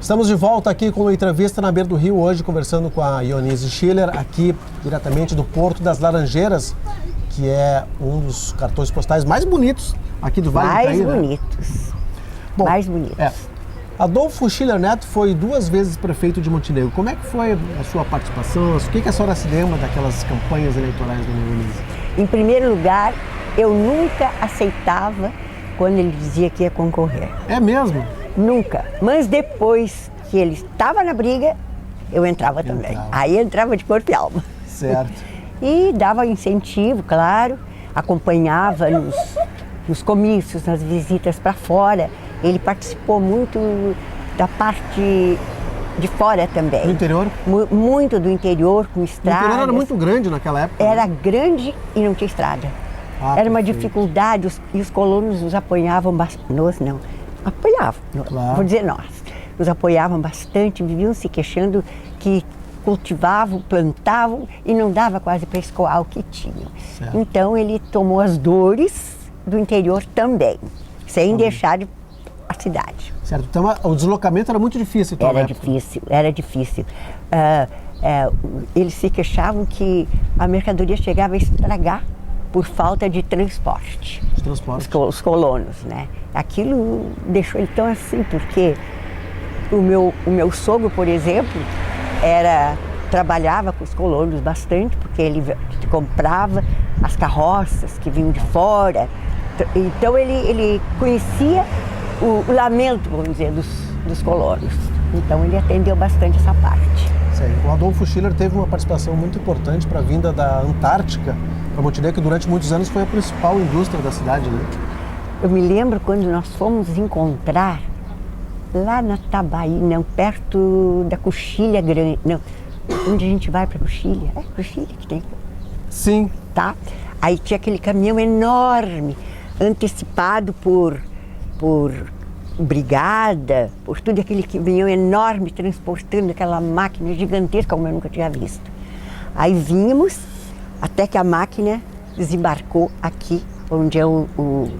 Estamos de volta aqui com uma entrevista na beira do rio hoje, conversando com a Ionise Schiller, aqui diretamente do Porto das Laranjeiras, que é um dos cartões postais mais bonitos aqui do Vale do Itaí. Mais bonitos. Bom, mais bonitos. Adolfo Schiller Neto foi 2 vezes prefeito de Montenegro. Como é que foi a sua participação? O que a senhora se lembra daquelas campanhas eleitorais da Ionise? Em primeiro lugar, eu nunca aceitava quando ele dizia que ia concorrer. É mesmo? Nunca. Mas depois que ele estava na briga, eu entrava também. Aí entrava de corpo e alma. Certo. E dava incentivo, claro, acompanhava nos comícios, nas visitas para fora. Ele participou muito da parte de fora também. Do interior? Muito do interior, com estradas. O interior era muito grande naquela época? Era grande e não tinha estrada. Era uma dificuldade, e os colonos nos apoiavam bastante. Apoiavam, claro. Vou dizer nós. Nos apoiavam bastante, viviam se queixando que cultivavam, plantavam e não dava quase para escoar o que tinham. Certo. Então ele tomou as dores do interior também, sem deixar a cidade. Certo, então o deslocamento era muito difícil. Então, Era difícil. Eles se queixavam que a mercadoria chegava a estragar por falta de transporte. Os colonos, né? Aquilo deixou ele tão assim, porque o meu sogro, por exemplo, trabalhava com os colonos bastante, porque ele comprava as carroças que vinham de fora. Então ele conhecia o lamento, vamos dizer, dos colonos. Então ele atendeu bastante essa parte. Sim. O Adolfo Schiller teve uma participação muito importante para a vinda da Antártica para Montenegro, que durante muitos anos foi a principal indústria da cidade, né? Eu me lembro quando nós fomos encontrar lá na Tabaí, perto da Coxilha Grande, onde a gente vai para Coxilha. É Coxilha que tem? Sim. Tá? Aí tinha aquele caminhão enorme, antecipado por brigada, por tudo aquele caminhão enorme transportando aquela máquina gigantesca como eu nunca tinha visto. Aí vimos até que a máquina desembarcou aqui, onde é o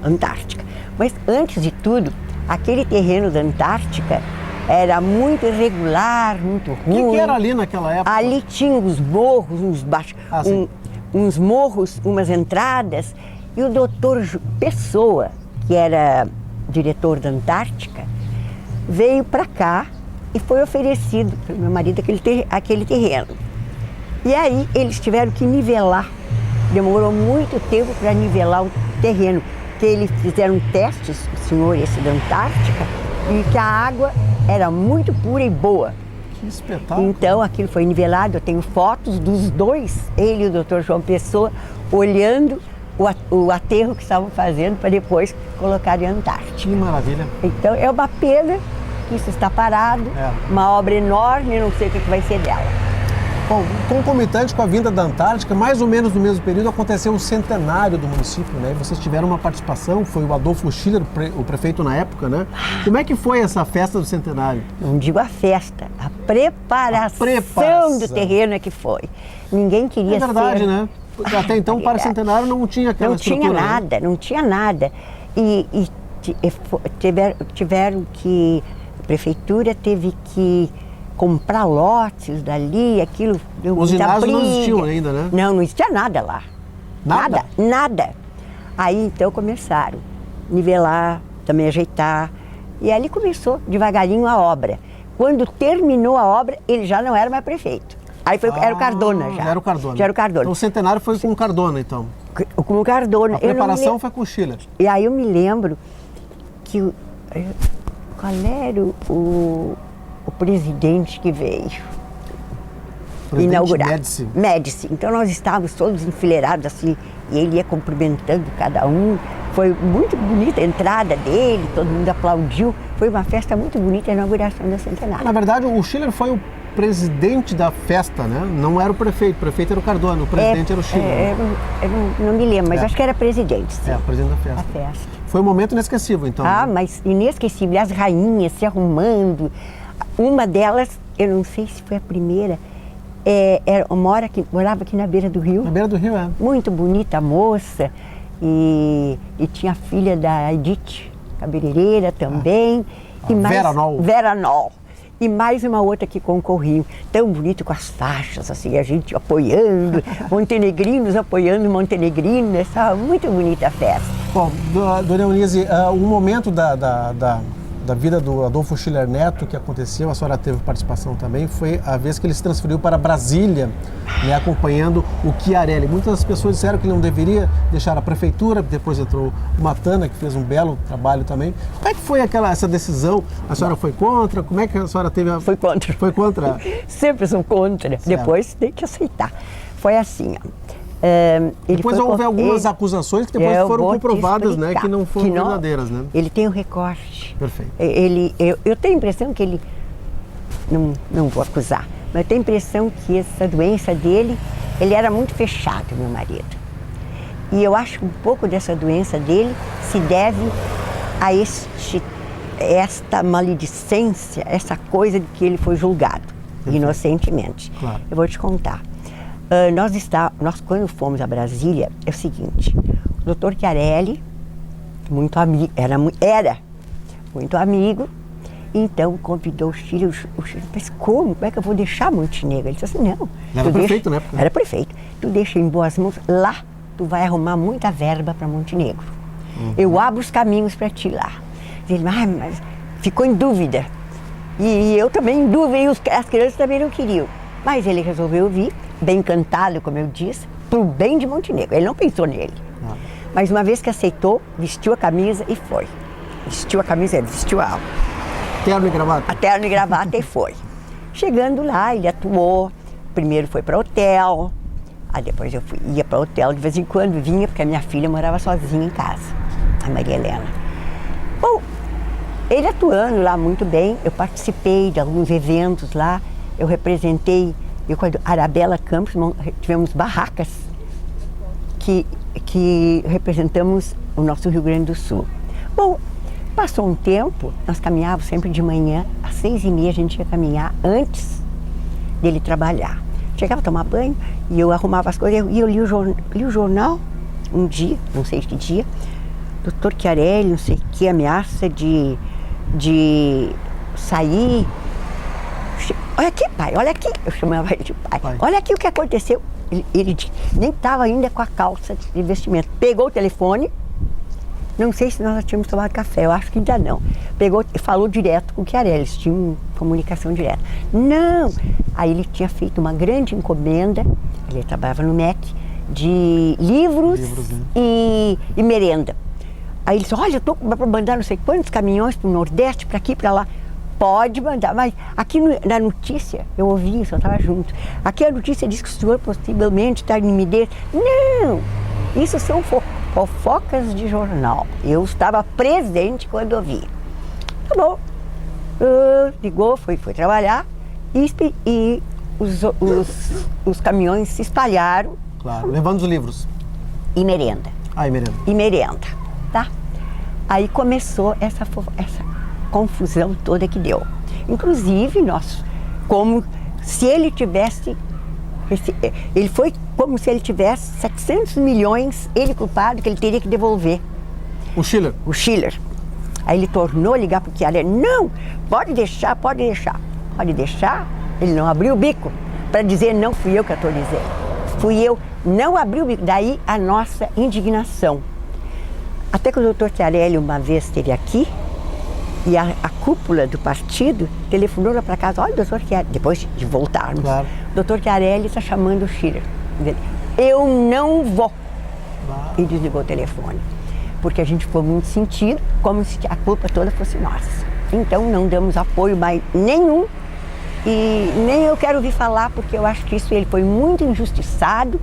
Antártica. Mas antes de tudo, aquele terreno da Antártica era muito irregular, muito ruim. O que era ali naquela época? Ali tinha uns morros, uns morros, umas entradas, e o doutor Pessoa, que era diretor da Antártica, veio para cá e foi oferecido pelo meu marido aquele terreno. E aí eles tiveram que nivelar. Demorou muito tempo para nivelar o terreno, porque eles fizeram testes, o senhor esse da Antártica, e que a água era muito pura e boa. Que espetáculo! Então aquilo foi nivelado, eu tenho fotos dos dois, ele e o doutor João Pessoa, olhando o aterro que estavam fazendo para depois colocar em Antártica. Que maravilha! Então é uma pena que isso está parado, uma obra enorme, eu não sei o que vai ser dela. Bom, concomitante com a vinda da Antártica, mais ou menos no mesmo período, aconteceu o centenário do município, né? Vocês tiveram uma participação, foi o Adolfo Schiller, o prefeito na época, né? Como é que foi essa festa do centenário? Não digo a festa, a preparação do terreno é que foi. Ninguém queria ser... É verdade, né? Até então, para o centenário não tinha aquela estrutura. Não tinha nada. E tiveram que... A prefeitura teve que comprar lotes dali, aquilo... Os ginásios não existiam ainda, né? Não existia nada lá. Nada. Aí, então, começaram a nivelar, também ajeitar. E ali começou, devagarinho, a obra. Quando terminou a obra, ele já não era mais prefeito. Aí era o Cardona já. Já era o Cardona. Então o centenário foi com o Cardona, então? Com o Cardona. A preparação foi com o Schiller. E aí eu me lembro que... Qual era o presidente que veio inaugurar? Médici. Então nós estávamos todos enfileirados assim, e ele ia cumprimentando cada um. Foi muito bonita a entrada dele, todo mundo aplaudiu. Foi uma festa muito bonita, a inauguração da centenário. Na verdade, o Schiller foi o presidente da festa, né? Não era o prefeito era o Cardona, o presidente era o Schiller. Eu não me lembro, mas acho que era presidente, sim. Presidente da festa. Foi um momento inesquecível, então. Mas inesquecível. As rainhas se arrumando. Uma delas, eu não sei se foi a primeira, morava aqui na beira do rio. Na beira do rio, é. Muito bonita a moça. E tinha a filha da Edith, cabeleireira também. E mais, Vera Nol. E mais uma outra que concorriam. Tão bonito com as faixas, assim, a gente apoiando, montenegrinos apoiando montenegrinas. Muito bonita a festa. Bom, dona Eunice, o momento da vida do Adolfo Schiller Neto que aconteceu, a senhora teve participação também, foi a vez que ele se transferiu para Brasília, né, acompanhando o Chiarelli. Muitas pessoas disseram que ele não deveria deixar a prefeitura, depois entrou o Matana, que fez um belo trabalho também. Como é que foi essa decisão? A senhora foi contra? Como é que a senhora teve a... Foi contra. Foi contra? Sempre sou contra. Certo. Depois tem que aceitar. Foi assim, ó. Depois houve algumas acusações que depois foram comprovadas, né, que não foram verdadeiras, né? Ele tem um recorte. Perfeito. Eu tenho a impressão que ele, não vou acusar, mas eu tenho a impressão que essa doença dele, ele era muito fechado, meu marido. E eu acho que um pouco dessa doença dele se deve a esta maledicência, essa coisa de que ele foi julgado, inocentemente. Claro. Eu vou te contar. Nós quando fomos a Brasília, é o seguinte, o Dr. Chiarelli, muito amigo, era muito amigo, então convidou o Schiller, mas como é que eu vou deixar Montenegro? Ele disse assim, não. Era prefeito, né? Era prefeito. Tu deixa em boas mãos, lá tu vai arrumar muita verba para Montenegro. Eu abro os caminhos para ti lá. Ele, mas ficou em dúvida. E eu também em dúvida, e as crianças também não queriam. Mas ele resolveu vir, bem encantado, como eu disse, pro bem de Montenegro. Ele não pensou nele. Mas uma vez que aceitou, vestiu a camisa e foi. Vestiu a camisa, vestiu a terno e gravata. A terno e gravata e foi. Chegando lá, ele atuou. Primeiro foi para hotel. Aí depois eu ia para hotel, de vez em quando vinha, porque a minha filha morava sozinha em casa, a Maria Helena. Bom, ele atuando lá muito bem, eu participei de alguns eventos lá. Eu representei, eu com a Arabella Campos, tivemos barracas que representamos o nosso Rio Grande do Sul. Bom, passou um tempo, nós caminhávamos sempre de manhã, às 6h30 a gente ia caminhar antes dele trabalhar. Chegava a tomar banho e eu arrumava as coisas e eu li o jornal um dia, não sei que dia, Dr. Chiarelli, não sei que, ameaça de sair. Olha aqui, pai, olha aqui. Eu chamava ele de pai. Olha aqui o que aconteceu. Ele nem estava ainda com a calça de vestimento. Pegou o telefone, não sei se nós já tínhamos tomado café, eu acho que ainda não. Pegou e falou direto com o Chiarelli, eles tinham comunicação direta. Não! Aí ele tinha feito uma grande encomenda, ele trabalhava no MEC, de livros e merenda. Aí ele disse, olha, eu estou para mandar não sei quantos caminhões para o Nordeste, para aqui, para lá. Pode mandar, mas aqui na notícia, eu ouvi isso, eu estava junto. Aqui a notícia diz que o senhor possivelmente está em timidez. Não! Isso são fofocas de jornal. Eu estava presente quando ouvi. Tá bom. Ligou, foi trabalhar e os caminhões se espalharam. Claro, levando os livros. E merenda. E merenda. E merenda, tá? Aí começou essa confusão toda que deu. Inclusive, como se ele tivesse... Ele foi como se ele tivesse 700 milhões, ele culpado, que ele teria que devolver. O Schiller? O Schiller. Aí ele tornou a ligar para o Chiarelli. Não, pode deixar, pode deixar. Pode deixar. Ele não abriu o bico para dizer, não fui eu que autorizei. Fui eu, não abriu o bico. Daí a nossa indignação. Até que o doutor Chiarelli uma vez esteve aqui, e a cúpula do partido telefonou lá para casa, olha, doutor Chiarelli, depois de voltarmos, claro. O doutor Chiarelli está chamando o Schiller. Eu não vou. Claro. E desligou o telefone. Porque a gente ficou muito sentido, como se a culpa toda fosse nossa. Então não damos apoio mais nenhum. E nem eu quero ouvir falar, porque eu acho que isso ele foi muito injustiçado.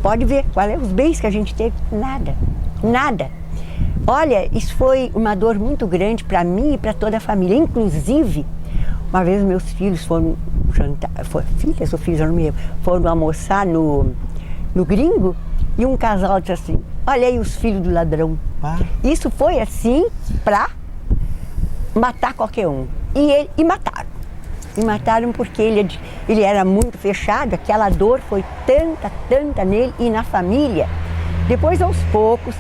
Pode ver qual é os bens que a gente teve. Nada. Nada. Olha, isso foi uma dor muito grande para mim e para toda a família. Inclusive, uma vez meus filhos foram jantar, filhas ou filhos, eu não me lembro, foram almoçar no Gringo e um casal disse assim, olha aí os filhos do ladrão. Isso foi assim para matar qualquer um. E mataram. Me mataram porque ele era muito fechado, aquela dor foi tanta nele e na família. Depois, aos poucos,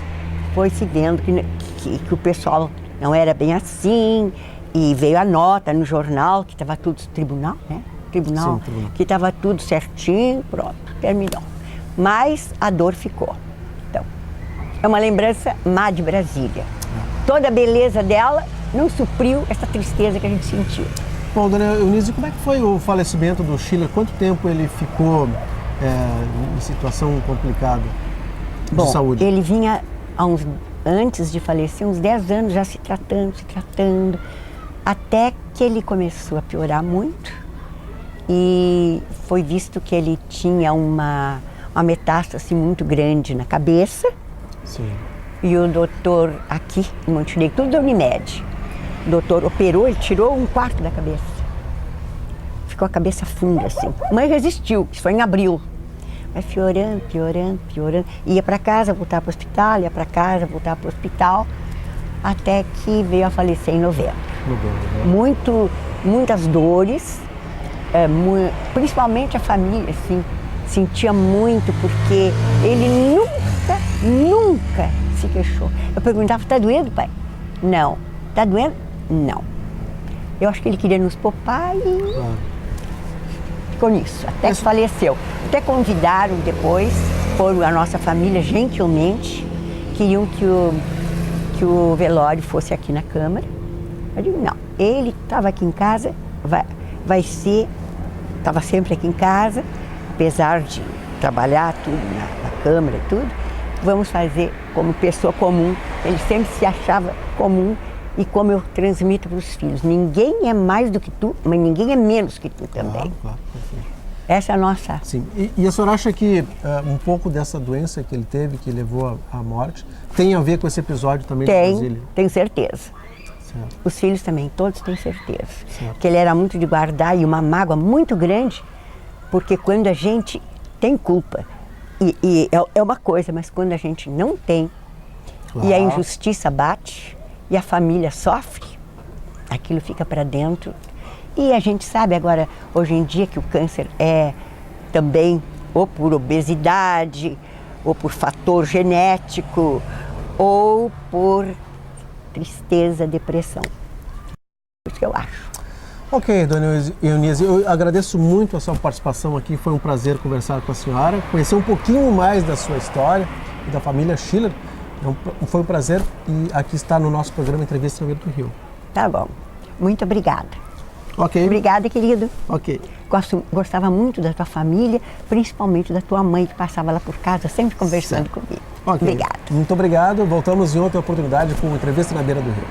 foi se vendo que o pessoal não era bem assim, e veio a nota no jornal, que estava tudo, tribunal, né? Tribunal, Sim, tribunal. Que estava tudo certinho, pronto, terminou. Mas a dor ficou. Então, é uma lembrança má de Brasília. Toda a beleza dela não supriu essa tristeza que a gente sentiu. Bom, dona Eunice, como é que foi o falecimento do Schiller? Quanto tempo ele ficou em situação complicada de saúde? Ele vinha, antes de falecer, uns 10 anos já se tratando, até que ele começou a piorar muito e foi visto que ele tinha uma metástase muito grande na cabeça. Sim. E o doutor aqui em Montenegro, tudo da Unimed, o doutor operou, ele tirou 1/4 da cabeça. Ficou a cabeça funda assim. Mas resistiu, isso foi em abril. Vai piorando. Ia para casa, voltar para o hospital, ia para casa, voltar para o hospital, até que veio a falecer em novembro. Muitas dores, principalmente a família, assim, sentia muito, porque ele nunca se queixou. Eu perguntava, tá doendo, pai? Não. Tá doendo? Não. Eu acho que ele queria nos poupar e ficou nisso, até que faleceu. Até convidaram depois, foram a nossa família, gentilmente, queriam que o velório fosse aqui na Câmara. Eu digo, não, ele estava aqui em casa, vai ser, estava sempre aqui em casa, apesar de trabalhar tudo na Câmara e tudo, vamos fazer como pessoa comum. Ele sempre se achava comum e como eu transmito para os filhos. Ninguém é mais do que tu, mas ninguém é menos que tu também. Claro. Essa é a nossa... Sim. E a senhora acha que um pouco dessa doença que ele teve, que levou à morte, tem a ver com esse episódio também de Brasília? Tenho certeza. Certo. Os filhos também, todos têm certeza. Certo. Que ele era muito de guardar e uma mágoa muito grande, porque quando a gente tem culpa, e é uma coisa, mas quando a gente não tem, e a injustiça bate, e a família sofre, aquilo fica para dentro. E a gente sabe agora, hoje em dia, que o câncer é também ou por obesidade, ou por fator genético, ou por tristeza, depressão. É isso que eu acho. Ok, dona Eunice, eu agradeço muito a sua participação aqui, foi um prazer conversar com a senhora, conhecer um pouquinho mais da sua história e da família Schiller. Foi um prazer e aqui está no nosso programa Entrevista na Beira do Rio. Tá bom. Muito obrigada. Ok. Obrigada, querido. Ok. Gostava muito da tua família, principalmente da tua mãe, que passava lá por casa, sempre conversando comigo. Okay. Obrigada. Muito obrigado. Voltamos em outra oportunidade com Entrevista na Beira do Rio.